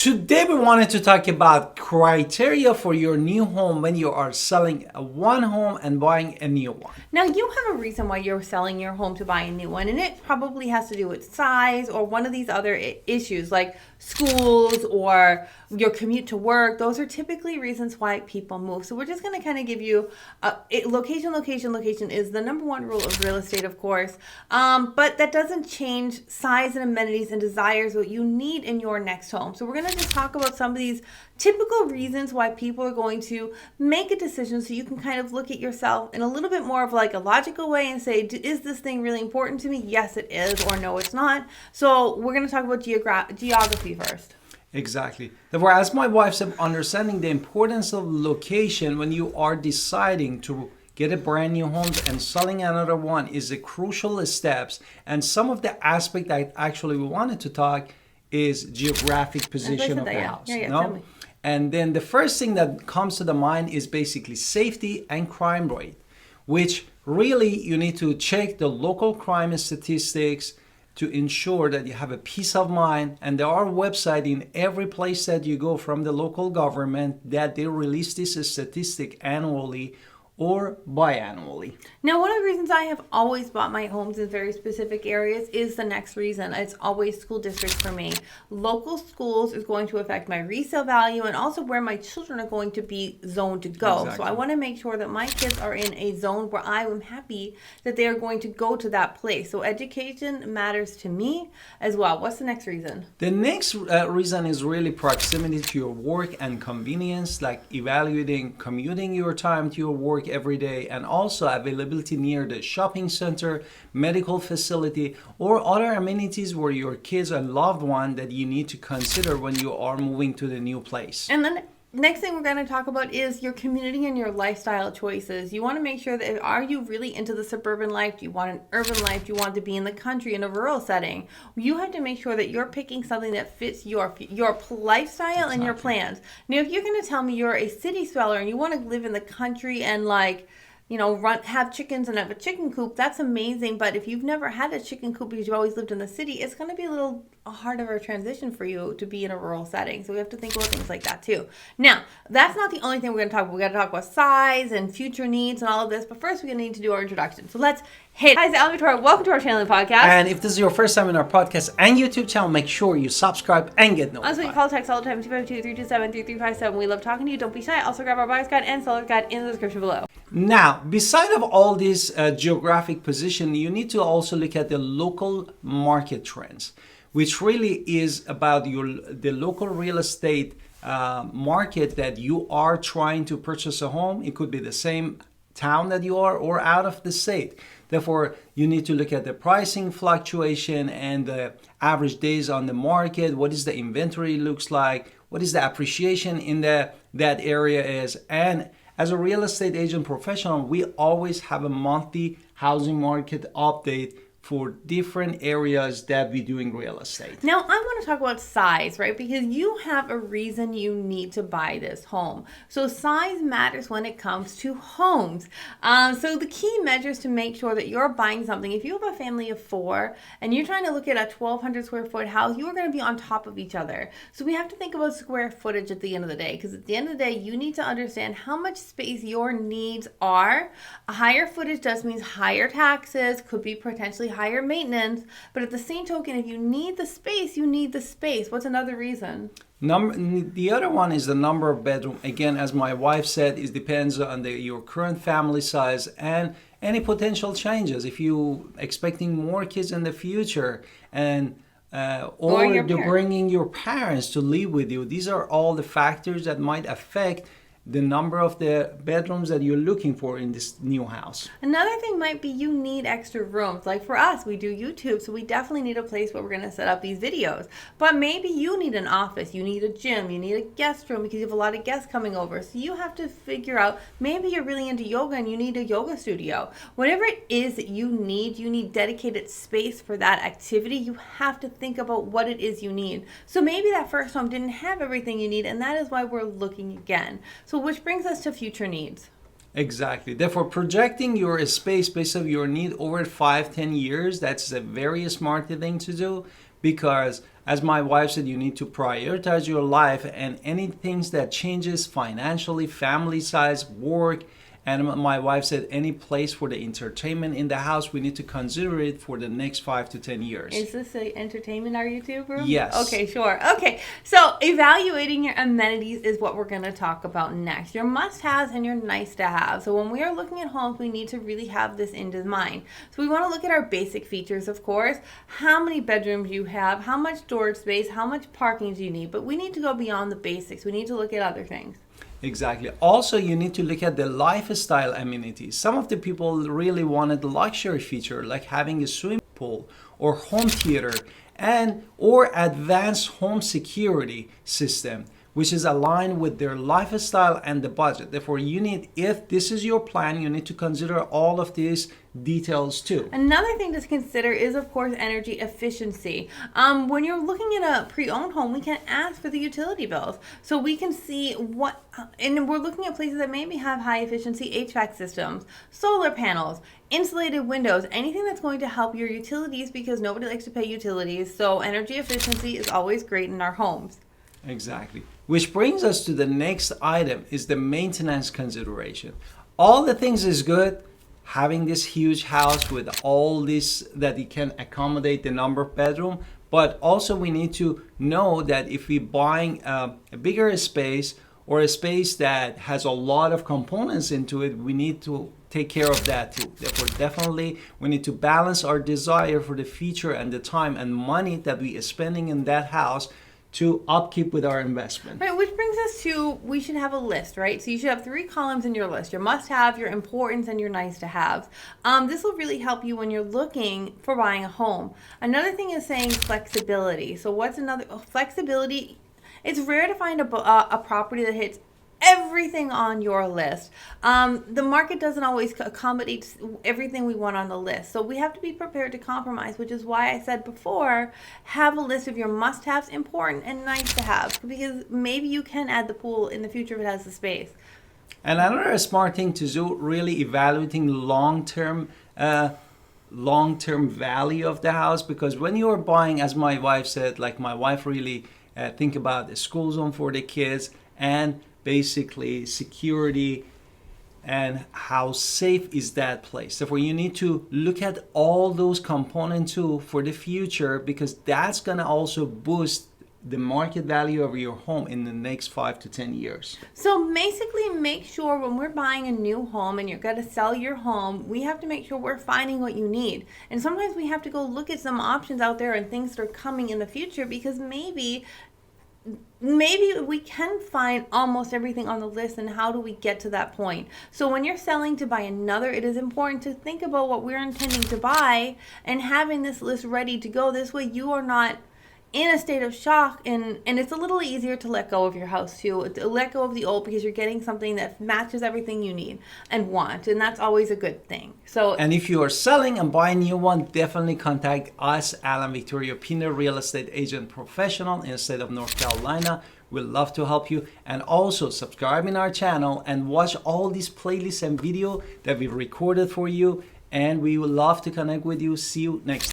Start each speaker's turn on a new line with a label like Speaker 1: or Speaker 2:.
Speaker 1: Today we wanted to talk about criteria for your new home when you are selling one home and buying a new one.
Speaker 2: Now, you have a reason why you're selling your home to buy a new one, and it probably has to do with size or one of these other issues like schools or your commute to work. Those are typically reasons why people move. So we're just going to kind of give you location is the number one rule of real estate, of course, but that doesn't change size and amenities and desires, what you need in your next home. So we're going to just talk about some of these typical reasons why people are going to make a decision, so you can kind of look at yourself in a little bit more of like a logical way and say, is this thing really important to me? Yes, it is, or no, it's not. So we're going to talk about geography first.
Speaker 1: Exactly. Therefore, as my wife said, understanding the importance of location when you are deciding to get a brand new home and selling another one is the crucial steps. And some of the aspect that actually we wanted to talk is geographic position of the house. No? And then the first thing that comes to the mind is basically safety and crime rate, which really you need to check the local crime statistics to ensure that you have a peace of mind. And there are websites in every place that you go from the local government that they release this statistic annually or biannually.
Speaker 2: Now, one of the reasons I have always bought my homes in very specific areas is the next reason. It's always school districts for me. Local schools is going to affect my resale value and also where my children are going to be zoned to go. Exactly. So I want to make sure that my kids are in a zone where I am happy that they are going to go to that place. So education matters to me as well. What's the next reason?
Speaker 1: The next reason is really proximity to your work and convenience, like evaluating commuting your time to your work every day, and also availability near the shopping center, medical facility, or other amenities where your kids and loved one that you need to consider when you are moving to the new place.
Speaker 2: And then next thing we're going to talk about is your community and your lifestyle choices. You want to make sure that, are you really into the suburban life? Do you want an urban life? Do you want to be in the country in a rural setting? You have to make sure that you're picking something that fits your lifestyle. Exactly. And your plans. Now, if you're going to tell me you're a city dweller and you want to live in the country and have chickens and have a chicken coop, that's amazing. But if you've never had a chicken coop because you've always lived in the city, it's going to be a little hard of a transition for you to be in a rural setting. So we have to think about things like that too. Now, that's not the only thing we're going to talk about. We're going to talk about size and future needs and all of this. But first, we're going to need to do our introduction. So let's hit. Hi, it's Alan Victoria. Welcome to our channel and podcast.
Speaker 1: And if this is your first time in our podcast and YouTube channel, make sure you subscribe and get notified.
Speaker 2: Also, you call text all the time, 252-327-3357. We love talking to you. Don't be shy. Also, grab our buyer's guide and seller's guide in the description below.
Speaker 1: Now, beside of all this geographic position, you need to also look at the local market trends, which really is about the local real estate market that you are trying to purchase a home. It could be the same town that you are or out of the state. Therefore, you need to look at the pricing fluctuation and the average days on the market. What is the inventory looks like? What is the appreciation in that area is? And as a real estate agent professional, we always have a monthly housing market update for different areas that we do in real estate.
Speaker 2: Now, I want to talk about size, right? Because you have a reason you need to buy this home. So size matters when it comes to homes. So the key measures to make sure that you're buying something, if you have a family of 4 and you're trying to look at a 1,200 square foot house, you are going to be on top of each other. So we have to think about square footage at the end of the day, because at the end of the day, you need to understand how much space your needs are. A higher footage does mean higher taxes, could be potentially higher maintenance, but at the same token, if you need the space, you need the space. What's another reason?
Speaker 1: The other one is the number of bedroom. Again, as my wife said, it depends on your current family size and any potential changes. If you expecting more kids in the future and or you're bringing your parents to live with you, these are all the factors that might affect the number of the bedrooms that you're looking for in this new house.
Speaker 2: Another thing might be you need extra rooms. Like for us, we do YouTube, so we definitely need a place where we're going to set up these videos. But maybe you need an office, you need a gym, you need a guest room because you have a lot of guests coming over. So you have to figure out, maybe you're really into yoga and you need a yoga studio. Whatever it is that you need dedicated space for that activity. You have to think about what it is you need. So maybe that first home didn't have everything you need, and that is why we're looking again. So which brings us to future needs.
Speaker 1: Exactly. Therefore, projecting your space based on your need over 5-10 years, that's a very smart thing to do, because as my wife said, you need to prioritize your life, and any things that changes financially, family size, work, and my wife said any place for the entertainment in the house, we need to consider it for the next 5 to 10 years.
Speaker 2: Is this an entertainment our YouTube room?
Speaker 1: Yes.
Speaker 2: Okay, sure. Okay, so evaluating your amenities is what we're going to talk about next. Your must-haves and your nice-to-have. So when we are looking at homes, we need to really have this into mind. So we want to look at our basic features, of course, how many bedrooms you have, how much storage space, how much parking do you need, but we need to go beyond the basics. We need to look at other things.
Speaker 1: Exactly. Also, you need to look at the lifestyle amenities. Some of the people really wanted the luxury feature, like having a swimming pool or home theater and or advanced home security system, which is aligned with their lifestyle and the budget. Therefore, you need, if this is your plan, you need to consider all of these details too.
Speaker 2: Another thing to consider is, of course, energy efficiency. When you're looking at a pre-owned home, we can ask for the utility bills. So we can see what, and we're looking at places that maybe have high efficiency HVAC systems, solar panels, insulated windows, anything that's going to help your utilities, because nobody likes to pay utilities. So energy efficiency is always great in our homes.
Speaker 1: Exactly. Which brings us to the next item, is the maintenance consideration. All the things is good, having this huge house with all this that it can accommodate the number of bedroom, but also we need to know that if we're buying a bigger space or a space that has a lot of components into it, we need to take care of that too. Therefore, definitely we need to balance our desire for the future and the time and money that we are spending in that house to upkeep with our investment.
Speaker 2: Right, which brings us to, we should have a list, right? So you should have 3 columns in your list: your must-have, your importance, and your nice-to-haves. This will really help you when you're looking for buying a home. Another thing is saying flexibility. So what's another? Flexibility. It's rare to find a property that hits everything on your list. The market doesn't always accommodate everything we want on the list. So we have to be prepared to compromise, which is why I said before, have a list of your must-haves, important, and nice-to-haves, because maybe you can add the pool in the future if it has the space.
Speaker 1: And another smart thing to do, really evaluating long-term value of the house, because when you are buying, as my wife said, like my wife really think about the school zone for the kids and basically security and how safe is that place. Therefore, you need to look at all those components too for the future, because that's going to also boost the market value of your home in the next 5 to 10 years.
Speaker 2: So basically, make sure when we're buying a new home and you're going to sell your home, we have to make sure we're finding what you need. And sometimes we have to go look at some options out there and things that are coming in the future, because maybe we can find almost everything on the list, and how do we get to that point? So when you're selling to buy another, it is important to think about what we're intending to buy and having this list ready to go. This way you are not in a state of shock, and it's a little easier to let go of your house too, to let go of the old, because you're getting something that matches everything you need and want, and that's always a good thing. So,
Speaker 1: and if you are selling and buying a new one, definitely contact us, Alan Victoria Pinder, real estate agent professional in the state of North Carolina. We'd love to help you, and also subscribe in our channel and watch all these playlists and video that we've recorded for you, and we would love to connect with you. See you next time.